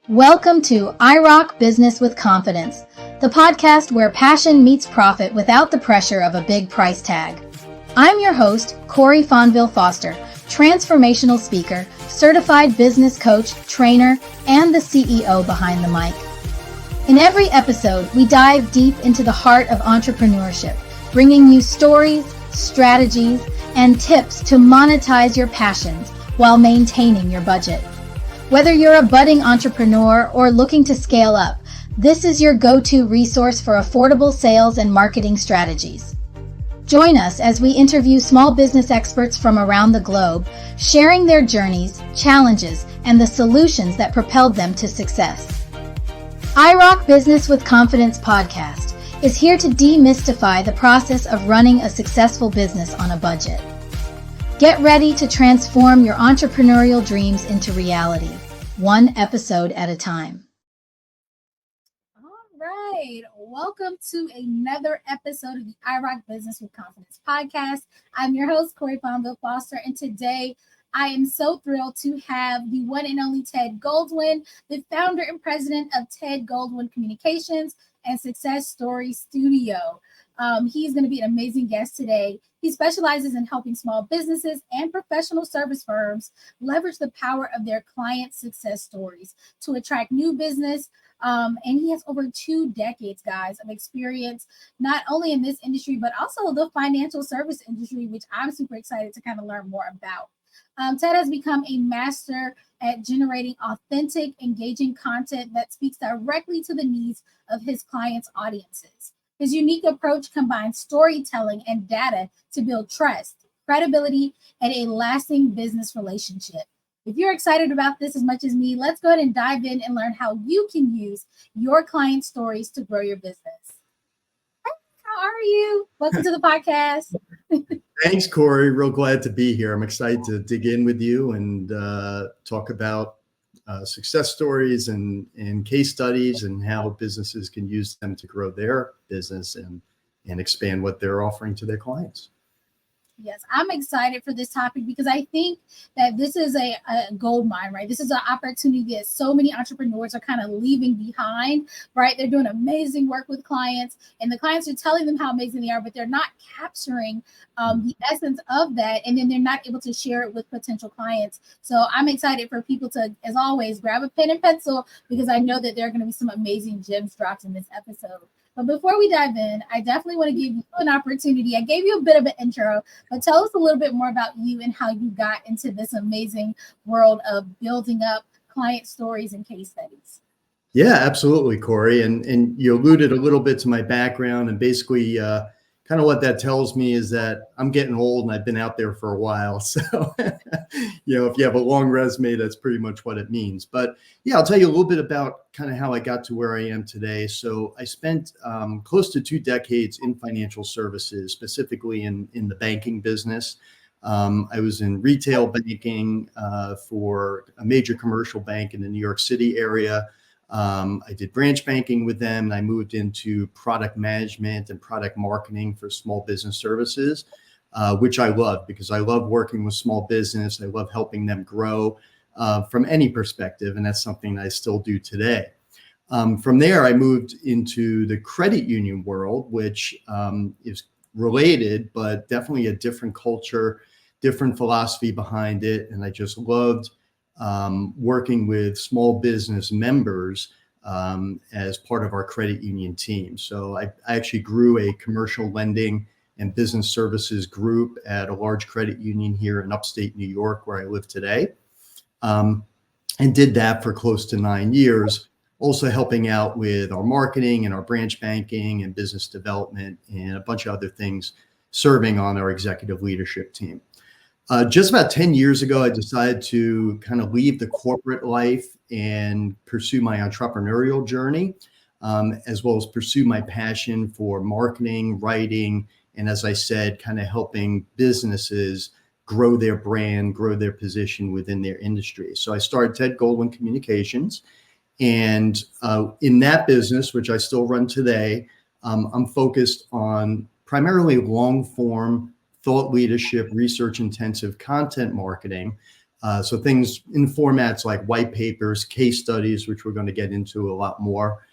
Welcome to IROC Business With Confidence, the podcast where passion meets profit without the pressure of a big price tag. I'm your host, Corey Fonville Foster, transformational speaker, certified business coach, trainer, and the CEO behind the mic. In every episode, we dive deep into the heart of entrepreneurship, bringing you stories, strategies, and tips to monetize your passions while maintaining your budget. Whether you're a budding entrepreneur or looking to scale up, this is your go-to resource for affordable sales and marketing strategies. Join us as we interview small business experts from around the globe, sharing their journeys, challenges, and the solutions that propelled them to success. IROC Business with Confidence podcast is here to demystify the process of running a successful business on a budget. Get ready to transform your entrepreneurial dreams into reality, one episode at a time. All right. Welcome to another episode of the IROC Business with Confidence podcast. I'm your host, Corey Fonville Foster, and today I am so thrilled to have the one and only Ted Goldwyn, the founder and president of Ted Goldwyn Communications and Success Story Studio. He's going to be an amazing guest today. He specializes in helping small businesses and professional service firms leverage the power of their client success stories to attract new business. And he has over 2 decades, guys, of experience, not only in this industry, but also the financial service industry, which I'm super excited to kind of learn more about. Ted has become a master at generating authentic, engaging content that speaks directly to the needs of his clients' audiences. His unique approach combines storytelling and data to build trust, credibility, and a lasting business relationship. If you're excited about this as much as me, let's go ahead and dive in and learn how you can use your client stories to grow your business. How are you? Welcome to the podcast. Thanks, Corey. Real glad to be here. I'm excited to dig in with you and talk about success stories and case studies and how businesses can use them to grow their business and expand what they're offering to their clients. Yes, I'm excited for this topic because I think that this is a gold mine, right? This is an opportunity that so many entrepreneurs are kind of leaving behind, right? They're doing amazing work with clients and the clients are telling them how amazing they are, but they're not capturing the essence of that. And then they're not able to share it with potential clients. So I'm excited for people to, as always, grab a pen and pencil because I know that there are going to be some amazing gems dropped in this episode. But before we dive in, I definitely want to give you an opportunity. I gave you a bit of an intro, but tell us a little bit more about you and how you got into this amazing world of building up client stories and case studies. Yeah, absolutely, Corey. And you alluded a little bit to my background, and basically kind of what that tells me is that I'm getting old and I've been out there for a while. So, if you have a long resume, that's pretty much what it means. But yeah, I'll tell you a little bit about kind of how I got to where I am today. So I spent close to 2 decades in financial services, specifically in the banking business. I was in retail banking for a major commercial bank in the New York City area. I did branch banking with them, and I moved into product management and product marketing for small business services, which I love because I love working with small business. I love helping them grow from any perspective, and that's something I still do today. From there, I moved into the credit union world, which is related, but definitely a different culture, different philosophy behind it, and I just loved working with small business members as part of our credit union team. So I actually grew a commercial lending and business services group at a large credit union here in upstate New York, where I live today, and did that for close to 9 years, also helping out with our marketing and our branch banking and business development and a bunch of other things, serving on our executive leadership team. Just about 10 years ago, I decided to kind of leave the corporate life and pursue my entrepreneurial journey, as well as pursue my passion for marketing, writing, and as I said, kind of helping businesses grow their brand, grow their position within their industry. So I started Ted Goldwyn Communications. And in that business, which I still run today, I'm focused on primarily long form thought leadership, research intensive content marketing So things in formats like white papers, case studies, which we're going to get into a lot more,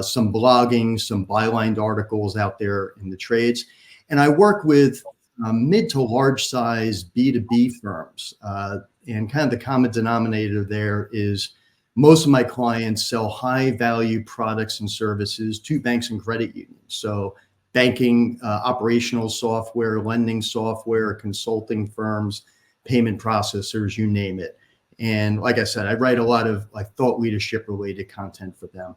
some blogging, some bylined articles out there in the trades. And I work with mid to large size B2B firms. And kind of the common denominator there is most of my clients sell high value products and services to banks and credit unions. So banking, operational software, lending software, consulting firms, payment processors, you name it. And like I said, I write a lot of like thought leadership related content for them.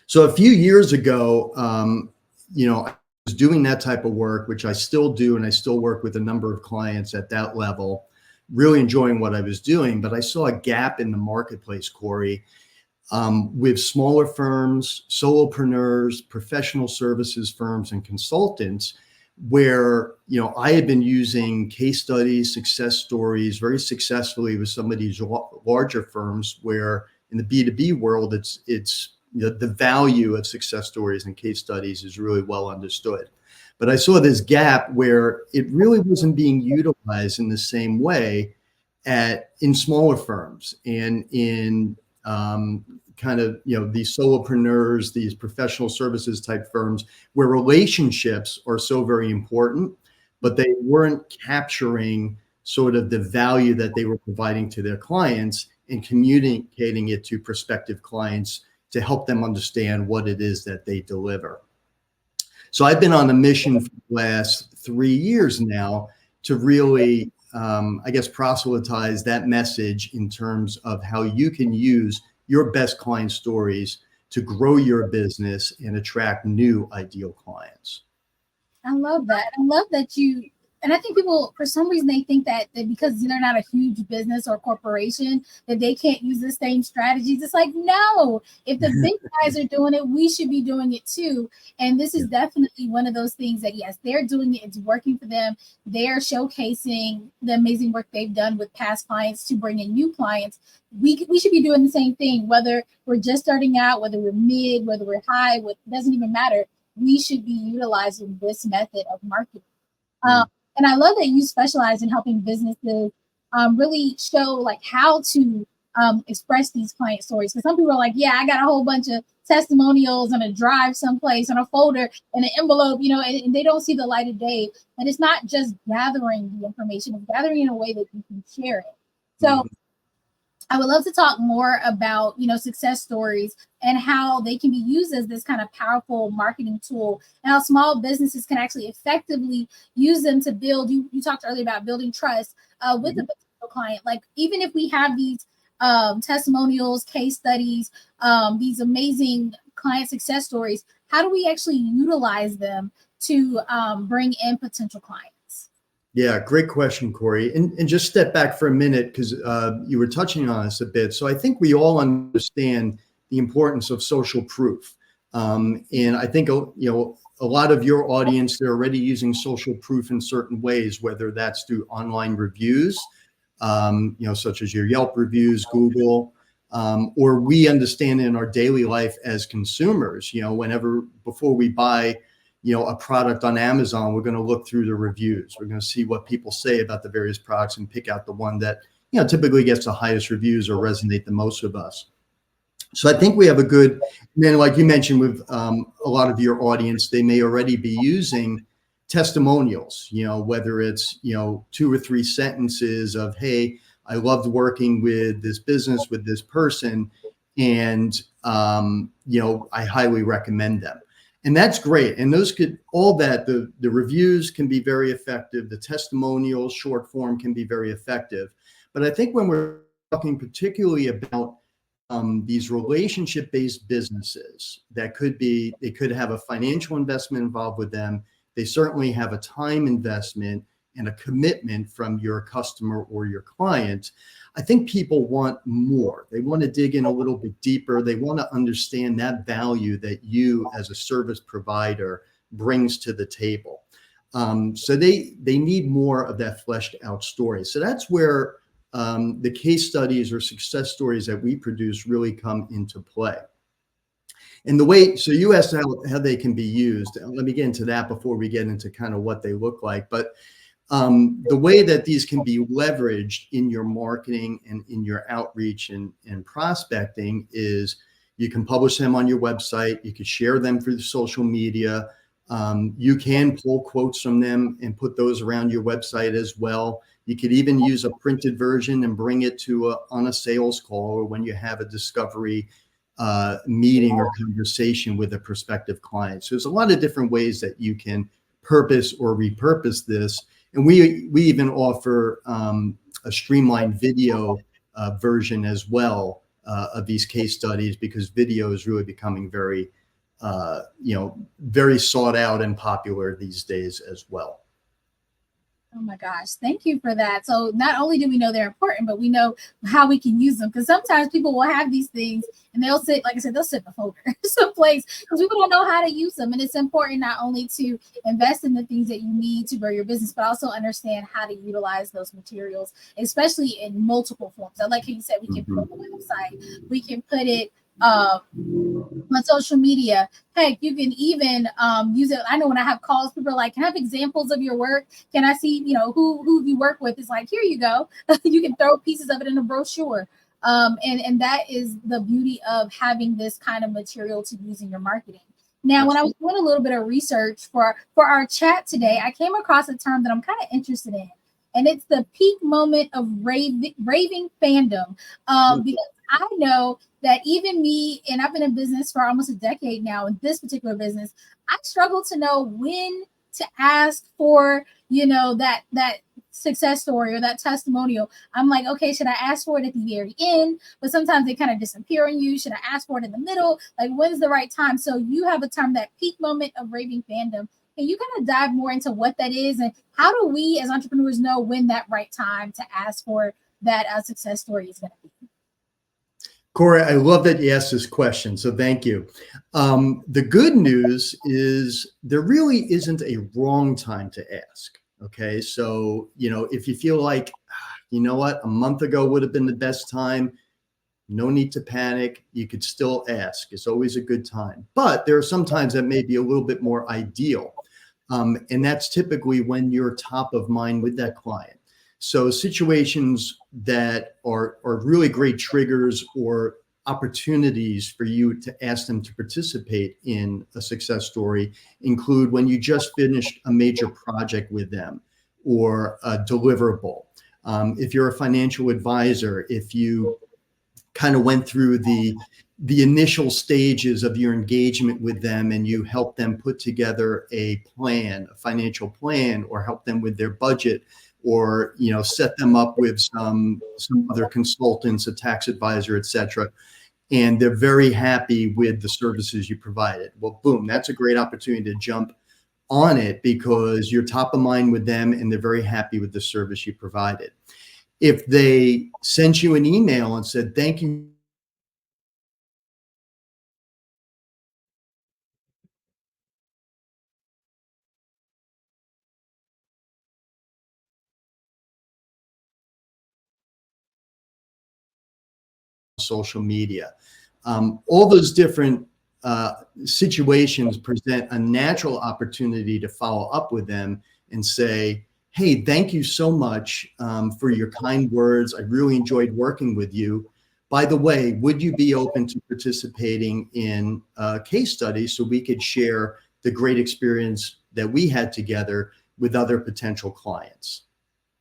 So a few years ago, I was doing that type of work, which I still do, and I still work with a number of clients at that level, really enjoying what I was doing. But I saw a gap in the marketplace, Corey, with smaller firms, solopreneurs, professional services firms, and consultants, where I had been using case studies, success stories very successfully with some of these larger firms, where in the B2B world, it's the value of success stories and case studies is really well understood. But I saw this gap where it really wasn't being utilized in the same way in smaller firms and in these solopreneurs, these professional services type firms, where relationships are so very important, but they weren't capturing sort of the value that they were providing to their clients and communicating it to prospective clients to help them understand what it is that they deliver. So I've been on a mission for the last 3 years now to really, proselytize that message in terms of how you can use your best client stories to grow your business and attract new ideal clients. I love that. I love that and I think people, for some reason, they think that because they're not a huge business or corporation, that they can't use the same strategies. It's like, no, if the big guys are doing it, we should be doing it too. And this is definitely one of those things that, yes, they're doing it. It's working for them. They're showcasing the amazing work they've done with past clients to bring in new clients. We should be doing the same thing, whether we're just starting out, whether we're mid, whether we're high, it doesn't even matter. We should be utilizing this method of marketing. And I love that you specialize in helping businesses really show like how to express these client stories. Because some people are like, yeah, I got a whole bunch of testimonials on a drive someplace on a folder and an envelope, and they don't see the light of day. And it's not just gathering the information, it's gathering in a way that you can share it. So I would love to talk more about, success stories and how they can be used as this kind of powerful marketing tool, and how small businesses can actually effectively use them to build. You talked earlier about building trust with the potential client. Like, even if we have these testimonials, case studies, these amazing client success stories, how do we actually utilize them to bring in potential clients? Yeah, great question, Corey. And just step back for a minute, because you were touching on this a bit. So I think we all understand the importance of social proof. And I think, a lot of your audience, they're already using social proof in certain ways, whether that's through online reviews, such as your Yelp reviews, Google, or we understand in our daily life as consumers, before we buy a product on Amazon, we're going to look through the reviews. We're going to see what people say about the various products and pick out the one that, typically gets the highest reviews or resonate the most with us. So I think we have and then like you mentioned with a lot of your audience, they may already be using testimonials, whether it's, 2 or 3 sentences of, hey, I loved working with this business, with this person, and, I highly recommend them. And that's great. And the reviews can be very effective. The testimonials, short form, can be very effective. But I think when we're talking particularly about these relationship-based businesses, they could have a financial investment involved with them. They certainly have a time investment and a commitment from your customer or your client. I think people want more. They want to dig in a little bit deeper. They want to understand that value that you as a service provider brings to the table. So they need more of that fleshed out story. So that's where the case studies or success stories that we produce really come into play. And so you asked how they can be used. Let me get into that before we get into kind of what they look like. But The way that these can be leveraged in your marketing and in your outreach and prospecting is you can publish them on your website. You can share them through social media. You can pull quotes from them and put those around your website as well. You could even use a printed version and bring it to on a sales call or when you have a discovery meeting or conversation with a prospective client. So there's a lot of different ways that you can purpose or repurpose this. And we even offer a streamlined video version as well of these case studies, because video is really becoming very, very sought out and popular these days as well. Oh my gosh, thank you for that. So not only do we know they're important, but we know how we can use them, because sometimes people will have these things and they'll sit, like I said, they'll sit in the folder someplace because people don't know how to use them. And it's important not only to invest in the things that you need to grow your business, but also understand how to utilize those materials, especially in multiple forms. I like how you said we can put it on the website, we can put it on social media. Heck, you can even use it. I know when I have calls, people are like, can I have examples of your work? Can I see, who you work with? It's like, here you go. You can throw pieces of it in a brochure. And that is the beauty of having this kind of material to use in your marketing. Now, when I was doing a little bit of research for our chat today, I came across a term that I'm kind of interested in, and it's the peak moment of raving fandom. Because I know that even me, and I've been in business for almost a decade now, in this particular business, I struggle to know when to ask for, that success story or that testimonial. I'm like, okay, should I ask for it at the very end? But sometimes they kind of disappear on you. Should I ask for it in the middle? Like, when's the right time? So you have a term, that peak moment of raving fandom. Can you kind of dive more into what that is, and how do we as entrepreneurs know when that right time to ask for that success story is going to be? Corey, I love that you asked this question, so thank you. The good news is there really isn't a wrong time to ask, okay? So, if you feel like, you know what, a month ago would have been the best time, no need to panic. You could still ask. It's always a good time. But there are some times that may be a little bit more ideal, and that's typically when you're top of mind with that client. So situations that are really great triggers or opportunities for you to ask them to participate in a success story include when you just finished a major project with them or a deliverable. If you're a financial advisor, if you kind of went through the initial stages of your engagement with them and you help them put together a plan, a financial plan, or help them with their budget, or set them up with some other consultants, a tax advisor, etc., and they're very happy with the services you provided. Well, boom, that's a great opportunity to jump on it because you're top of mind with them and they're very happy with the service you provided. If they sent you an email and said, thank you social media. All those different situations present a natural opportunity to follow up with them and say, hey, thank you so much for your kind words. I really enjoyed working with you. By the way, would you be open to participating in a case study so we could share the great experience that we had together with other potential clients?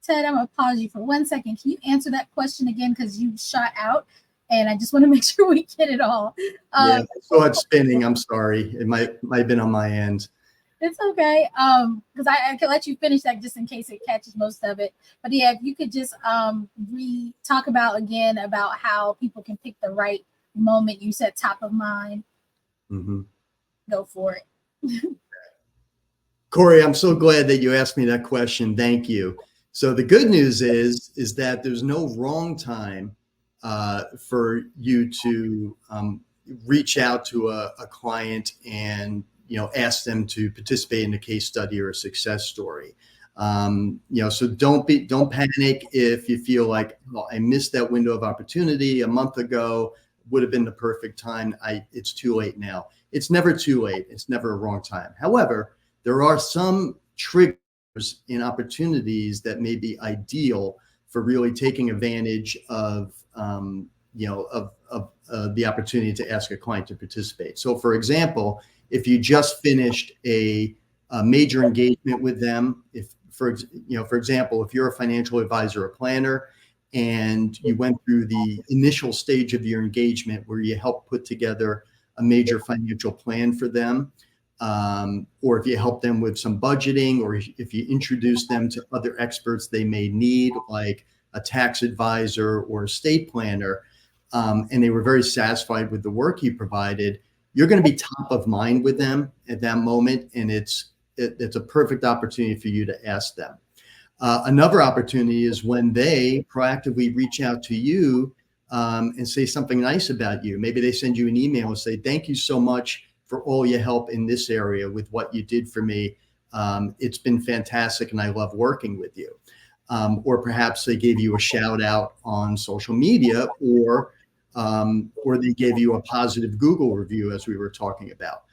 Ted, I'm going to pause you for 1 second. Can you answer that question again? Because you shot out, and I just want to make sure we get it all. Yeah, I saw it spinning. I'm sorry. It might have been on my end. It's okay. Because I can let you finish that just in case it catches most of it. But yeah, if you could just talk about again about how people can pick the right moment. You said top of mind. Mm-hmm. Go for it. Corey, I'm so glad that you asked me that question. Thank you. So the good news is that there's no wrong time for you to reach out to a client and ask them to participate in a case study or a success story. So don't panic if you feel like, well, I missed that window of opportunity a month ago, would have been the perfect time. It's too late now. It's never too late. It's never a wrong time. However, there are some triggers in opportunities that may be ideal for really taking advantage of, the opportunity to ask a client to participate. So for example, if you just finished a major engagement with them, for example, if you're a financial advisor or planner and you went through the initial stage of your engagement where you helped put together a major financial plan for them, or if you help them with some budgeting, or if you introduce them to other experts they may need, like a tax advisor or estate planner, and they were very satisfied with the work you provided, you're going to be top of mind with them at that moment, and it's a perfect opportunity for you to ask them. Another opportunity is when they proactively reach out to you and say something nice about you. Maybe they send you an email and say, "Thank you so much for all your help in this area with what you did for me. It's been fantastic and I love working with you." Or perhaps they gave you a shout out on social media, or they gave you a positive Google review, as we were talking about.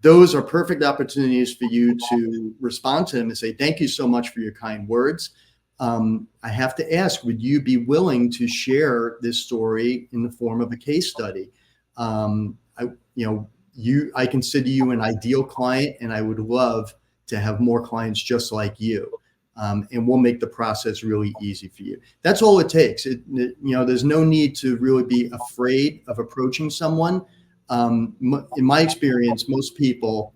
Those are perfect opportunities for you to respond to them and say, "Thank you so much for your kind words. I have to ask, would you be willing to share this story in the form of a case study? I consider you an ideal client, and I would love to have more clients just like you. And we'll make the process really easy for you." That's all it takes. There's no need to really be afraid of approaching someone. In my experience, most people,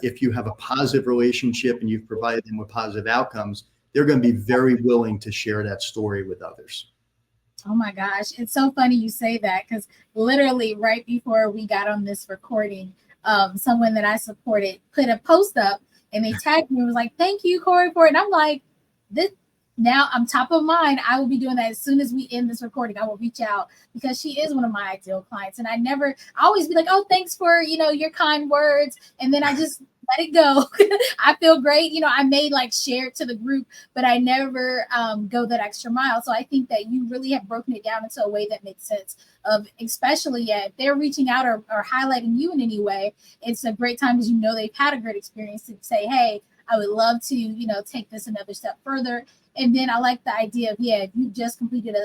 if you have a positive relationship and you've provided them with positive outcomes, they're going to be very willing to share that story with others. Oh my gosh, it's so funny you say that, because literally right before we got on this recording, someone that I supported put a post up and they tagged me and was like, "Thank you, Corey, for it." And I'm like, this now I'm top of mind. I will be doing that as soon as we end this recording. I will reach out, because she is one of my ideal clients. And I always be like, "Oh, thanks for, your kind words." And then I just let it go. I feel great. I may share it to the group, but I never go that extra mile. So I think that you really have broken it down into a way that makes sense, of especially if they're reaching out or highlighting you in any way. It's a great time, because they've had a great experience, to say, "Hey, I would love to, take this another step further." And then I like the idea of, if you just completed an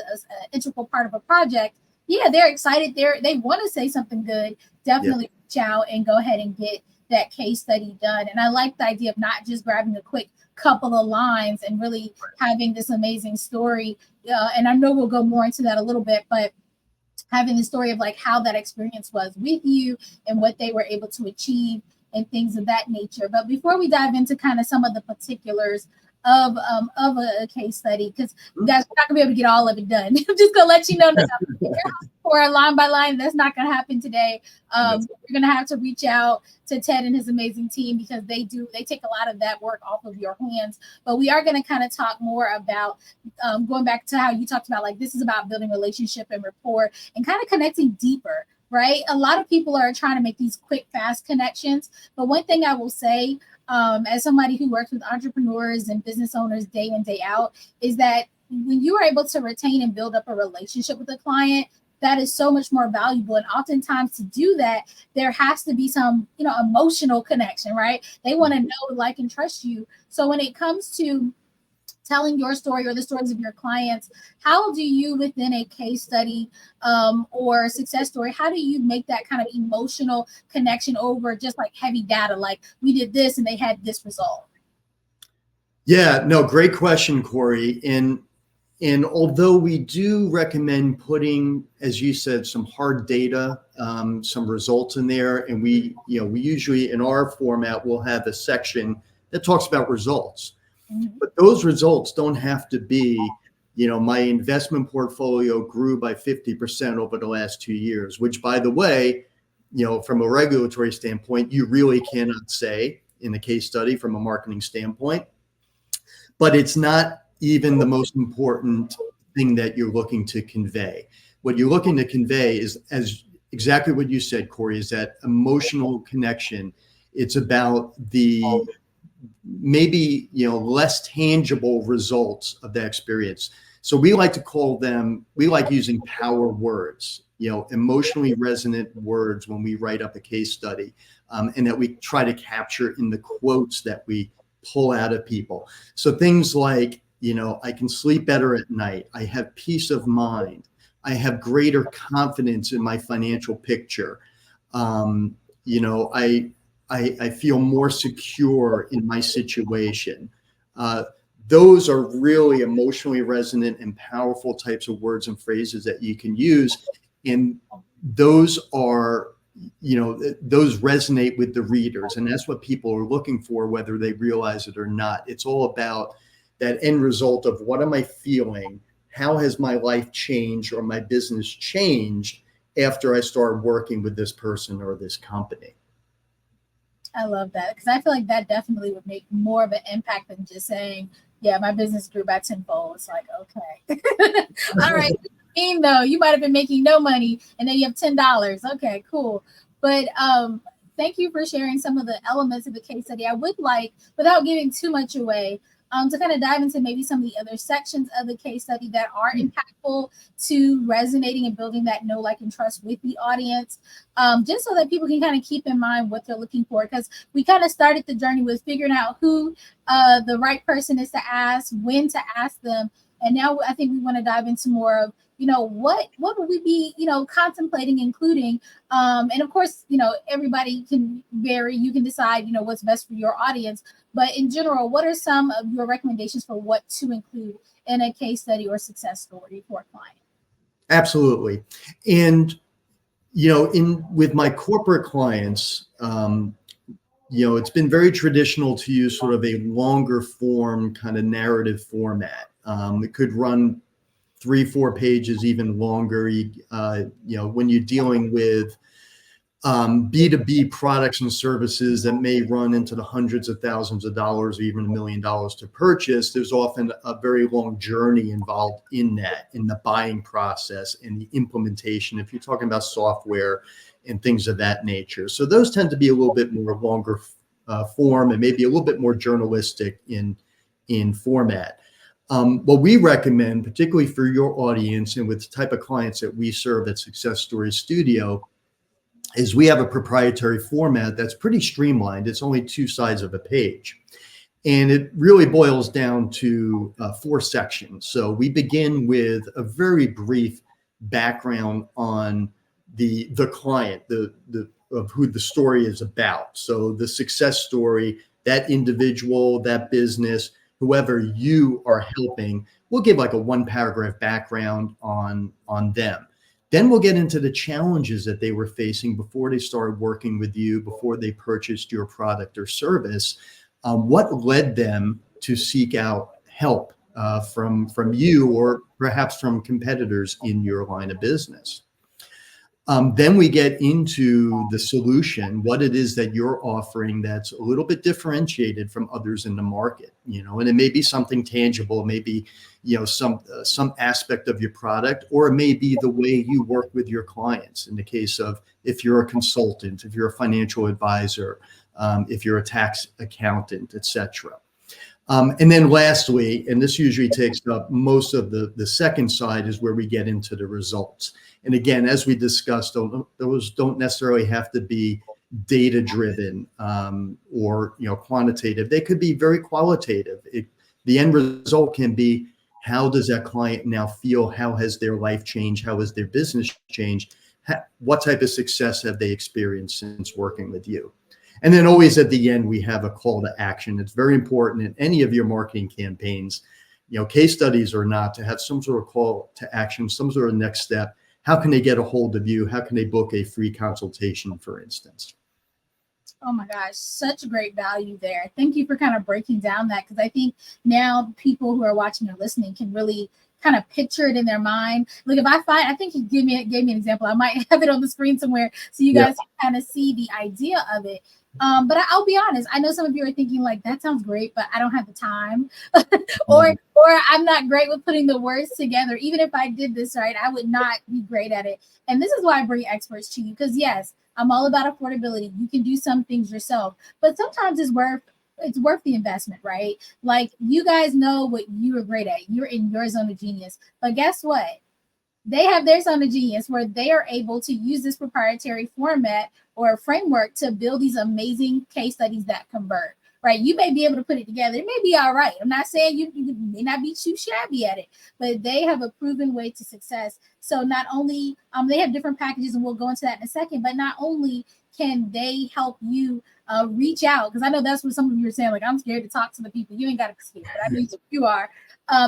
integral part of a project, they're excited. They want to say something good. Definitely reach out and go ahead and get that case study done. And I like the idea of not just grabbing a quick couple of lines and really having this amazing story. And I know we'll go more into that a little bit, but having the story of how that experience was with you and what they were able to achieve and things of that nature. But before we dive into kind of some of the particulars of a case study, because you guys are not gonna be able to get all of it done. I'm just gonna let you know that for a line by line, that's not gonna happen today. We're gonna have to reach out to Ted and his amazing team, because they take a lot of that work off of your hands. But we are gonna kind of talk more about going back to how you talked about, this is about building relationship and rapport and kind of connecting deeper. Right? A lot of people are trying to make these quick, fast connections. But one thing I will say, as somebody who works with entrepreneurs and business owners day in, day out, is that when you are able to retain and build up a relationship with a client, that is so much more valuable. And oftentimes to do that, there has to be some, emotional connection, right? They want to know, like, and trust you. So when it comes to telling your story or the stories of your clients, how do you, within a case study or success story, how do you make that kind of emotional connection over just heavy data, we did this and they had this result? Yeah, no, great question, Corey. And although we do recommend putting, as you said, some hard data, some results in there, and we usually in our format will have a section that talks about results. But those results don't have to be, my investment portfolio grew by 50% over the last 2 years, which, by the way, from a regulatory standpoint, you really cannot say in a case study from a marketing standpoint. But it's not even the most important thing that you're looking to convey. What you're looking to convey is, as exactly what you said, Corey, is that emotional connection. It's about the maybe less tangible results of that experience. So we like using power words, emotionally resonant words when we write up a case study, and that we try to capture in the quotes that we pull out of people. So things like, I can sleep better at night. I have peace of mind. I have greater confidence in my financial picture. I feel more secure in my situation. Those are really emotionally resonant and powerful types of words and phrases that you can use. And those are, those resonate with the readers. And that's what people are looking for, whether they realize it or not. It's all about that end result of what am I feeling? How has my life changed or my business changed after I started working with this person or this company? I love that, because I feel like that definitely would make more of an impact than just saying, yeah, my business grew by tenfold. It's like, okay. All right. Though you might have been making no money and then you have $10. Okay, cool. But thank you for sharing some of the elements of the case study. I would like, without giving too much away, to kind of dive into maybe some of the other sections of the case study that are impactful to resonating and building that know, like, and trust with the audience, just so that people can kind of keep in mind what they're looking for. Because we kind of started the journey with figuring out who the right person is to ask, when to ask them. And now I think we want to dive into more of, what would we be, contemplating, including, and of course, everybody can vary. You can decide, what's best for your audience. But in general, what are some of your recommendations for what to include in a case study or success story for a client? Absolutely. And, with my corporate clients, it's been very traditional to use sort of a longer form kind of narrative format. It could run 3-4 pages, even longer. When you're dealing with B2B products and services that may run into the hundreds of thousands of dollars or even $1 million to purchase, there's often a very long journey involved in that, in the buying process and the implementation, if you're talking about software and things of that nature. So those tend to be a little bit more longer form and maybe a little bit more journalistic in format. What we recommend, particularly for your audience and with the type of clients that we serve at Success Story Studio, is we have a proprietary format that's pretty streamlined. It's only 2 sides of a page. And it really boils down to 4 sections. So we begin with a very brief background on the client, of who the story is about. So the success story, that individual, that business, whoever you are helping, we'll give like a 1-paragraph background on them. Then we'll get into the challenges that they were facing before they started working with you, before they purchased your product or service. What led them to seek out help from you or perhaps from competitors in your line of business. Then we get into the solution, what it is that you're offering that's a little bit differentiated from others in the market, and it may be something tangible, maybe, some aspect of your product, or it may be the way you work with your clients. In the case of, if you're a consultant, if you're a financial advisor, if you're a tax accountant, etc. And then lastly, and this usually takes up most of the second side, is where we get into the results. And again, as we discussed, those don't necessarily have to be data driven or quantitative. They could be very qualitative. The end result can be, how does that client now feel? How has their life changed? How has their business changed? What type of success have they experienced since working with you? And then always at the end, we have a call to action. It's very important in any of your marketing campaigns, case studies or not, to have some sort of call to action, some sort of next step. How can they get a hold of you? How can they book a free consultation, for instance? Oh my gosh, such great value there. Thank you for kind of breaking down that, because I think now people who are watching or listening can really kind of picture it in their mind. Like, if I think you gave me an example. I might have it on the screen somewhere so you guys can kind of see the idea of it. But I'll be honest, I know some of you are thinking like, that sounds great, but I don't have the time, or I'm not great with putting the words together. Even if I did this right, I would not be great at it. And this is why I bring experts to you, because yes, I'm all about affordability. You can do some things yourself, but sometimes it's worth the investment, right? Like, you guys know what you are great at. You're in your zone of genius. But guess what? They have their zone of genius where they are able to use this proprietary format or framework to build these amazing case studies that convert, right? You may be able to put it together. It may be all right. I'm not saying you may not be too shabby at it, but they have a proven way to success. So not only they have different packages, and we'll go into that in a second, but not only can they help you reach out, because I know that's what some of you are saying, like, I'm scared to talk to the people. You ain't got to be scared, but I know you are.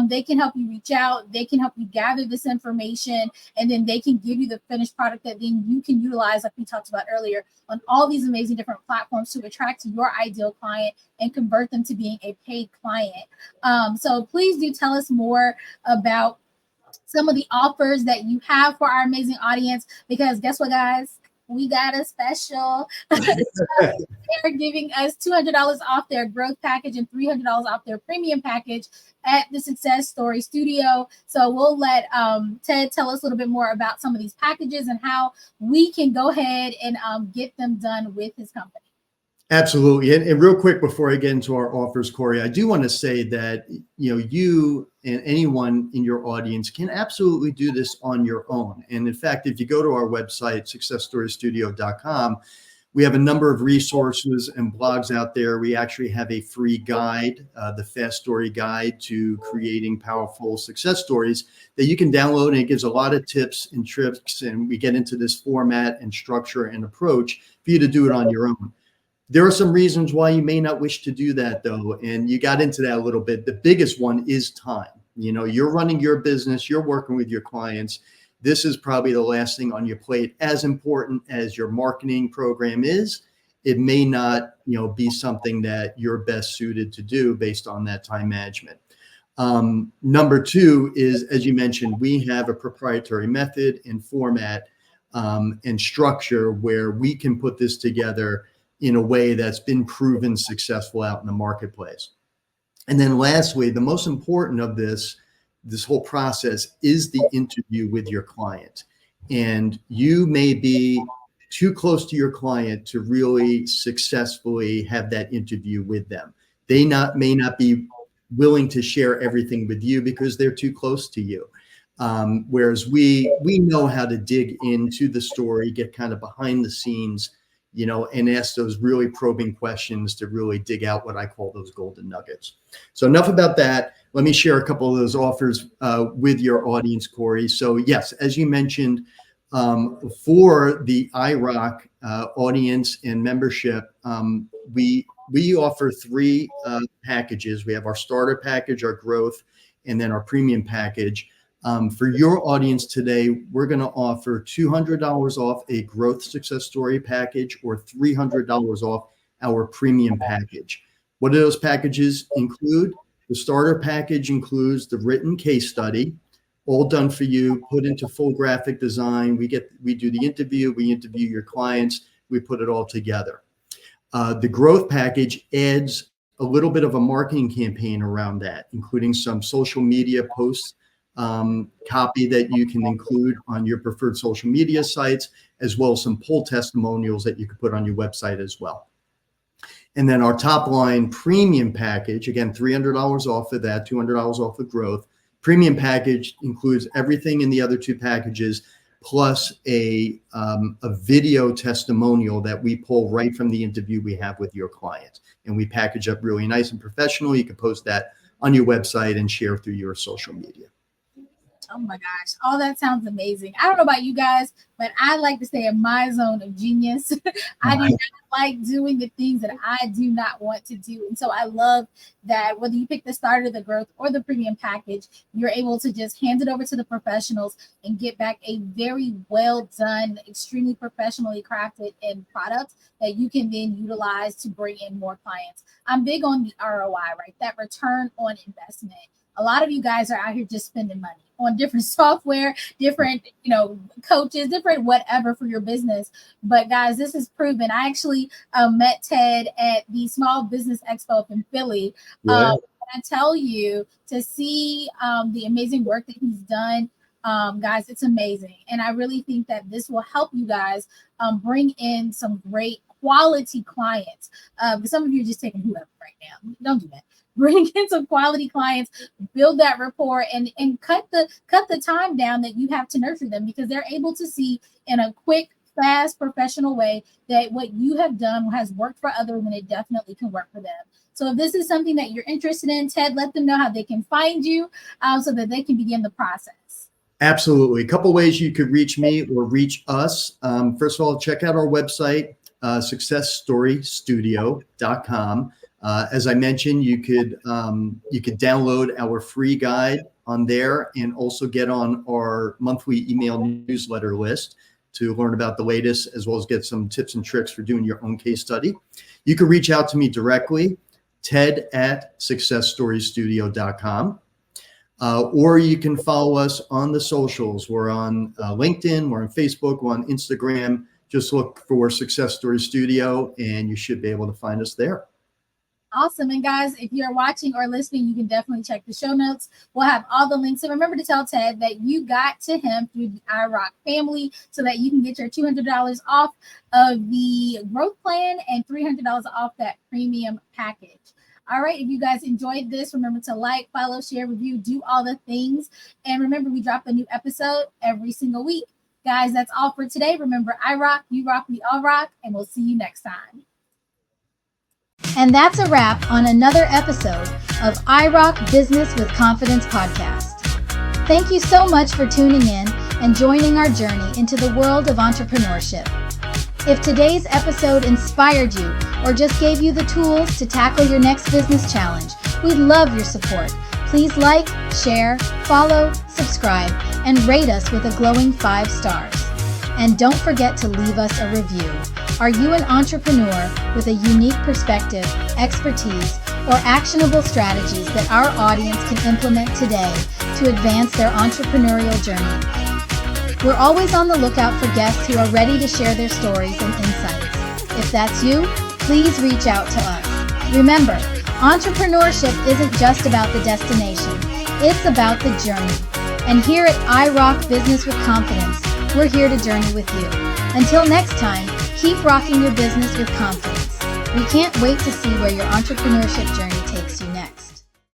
They can help you reach out. They can help you gather this information, and then they can give you the finished product that then you can utilize, like we talked about earlier, on all these amazing different platforms to attract your ideal client and convert them to being a paid client. So please do tell us more about some of the offers that you have for our amazing audience, because guess what, guys? We got a special. They're giving us $200 off their growth package and $300 off their premium package at the Success Story Studio. So we'll let Ted tell us a little bit more about some of these packages and how we can go ahead and get them done with his company. Absolutely. And real quick, before I get into our offers, Corey, I do want to say that, you and anyone in your audience can absolutely do this on your own. And in fact, if you go to our website, successstorystudio.com, we have a number of resources and blogs out there. We actually have a free guide, the Fast Story Guide to Creating Powerful Success Stories, that you can download. And it gives a lot of tips and tricks. And we get into this format and structure and approach for you to do it on your own. There are some reasons why you may not wish to do that, though, and you got into that a little bit. The biggest one is time. You're running your business, you're working with your clients. This is probably the last thing on your plate. As important as your marketing program is, it may not, be something that you're best suited to do based on that time management. Number two is, as you mentioned, we have a proprietary method and format and structure where we can put this together in a way that's been proven successful out in the marketplace. And then lastly, the most important of this whole process is the interview with your client. And you may be too close to your client to really successfully have that interview with them. They may not be willing to share everything with you because they're too close to you. Whereas we know how to dig into the story, get kind of behind the scenes, and ask those really probing questions to really dig out what I call those golden nuggets. So enough about that. Let me share a couple of those offers with your audience, Corey. So yes, as you mentioned, for the IROC audience and membership, we offer three packages. We have our starter package, our growth, and then our premium package. For your audience today, we're going to offer $200 off a growth success story package or $300 off our premium package. What do those packages include? The starter package includes the written case study, all done for you, put into full graphic design. We do the interview, we interview your clients, we put it all together. The growth package adds a little bit of a marketing campaign around that, including some social media posts, copy that you can include on your preferred social media sites, as well as some poll testimonials that you can put on your website as well. And then our top line premium package, again, $300 off of that, $200 off of growth. Premium package includes everything in the other two packages, plus a video testimonial that we pull right from the interview we have with your client. And we package up really nice and professional. You can post that on your website and share through your social media. Oh my gosh, all that sounds amazing. I don't know about you guys, but I like to stay in my zone of genius. I do not like doing the things that I do not want to do. And so I love that whether you pick the starter, the growth, or the premium package, you're able to just hand it over to the professionals and get back a very well done, extremely professionally crafted end product that you can then utilize to bring in more clients. I'm big on the ROI, right? That return on investment. A lot of you guys are out here just spending money on different software, different, coaches, different whatever for your business. But guys, this is proven. I actually met Ted at the Small Business Expo up in Philly. Yeah. I tell you, to see the amazing work that he's done, guys, it's amazing. And I really think that this will help you guys bring in some great quality clients. Some of you are just taking whoever right now. Don't do that. Bring in some quality clients, build that rapport, and cut the time down that you have to nurture them, because they're able to see in a quick, fast, professional way that what you have done has worked for others, and it definitely can work for them. So if this is something that you're interested in, Ted, let them know how they can find you so that they can begin the process. Absolutely. A couple ways you could reach me or reach us. First of all, check out our website, successstorystudio.com. As I mentioned, you could download our free guide on there and also get on our monthly email newsletter list to learn about the latest, as well as get some tips and tricks for doing your own case study. You can reach out to me directly, ted@successstorystudio.com. Or you can follow us on the socials. We're on LinkedIn, we're on Facebook, we're on Instagram. Just look for Success Story Studio and you should be able to find us there. Awesome. And guys, if you're watching or listening, you can definitely check the show notes. We'll have all the links. And remember to tell Ted that you got to him through the IROC family so that you can get your $200 off of the growth plan and $300 off that premium package. All right, if you guys enjoyed this, remember to like, follow, share, review, do all the things. And remember, we drop a new episode every single week. Guys, that's all for today. Remember, I rock, you rock, we all rock, and we'll see you next time. And that's a wrap on another episode of IROC Business with Confidence podcast. Thank you so much for tuning in and joining our journey into the world of entrepreneurship. If today's episode inspired you or just gave you the tools to tackle your next business challenge, we'd love your support. Please like, share, follow, subscribe, and rate us with a glowing 5 stars. And don't forget to leave us a review. Are you an entrepreneur with a unique perspective, expertise, or actionable strategies that our audience can implement today to advance their entrepreneurial journey? We're always on the lookout for guests who are ready to share their stories and insights. If that's you, please reach out to us. Remember, entrepreneurship isn't just about the destination, it's about the journey. And here at IROC Business with Confidence, we're here to journey with you. Until next time, keep rocking your business with confidence. We can't wait to see where your entrepreneurship journey takes you.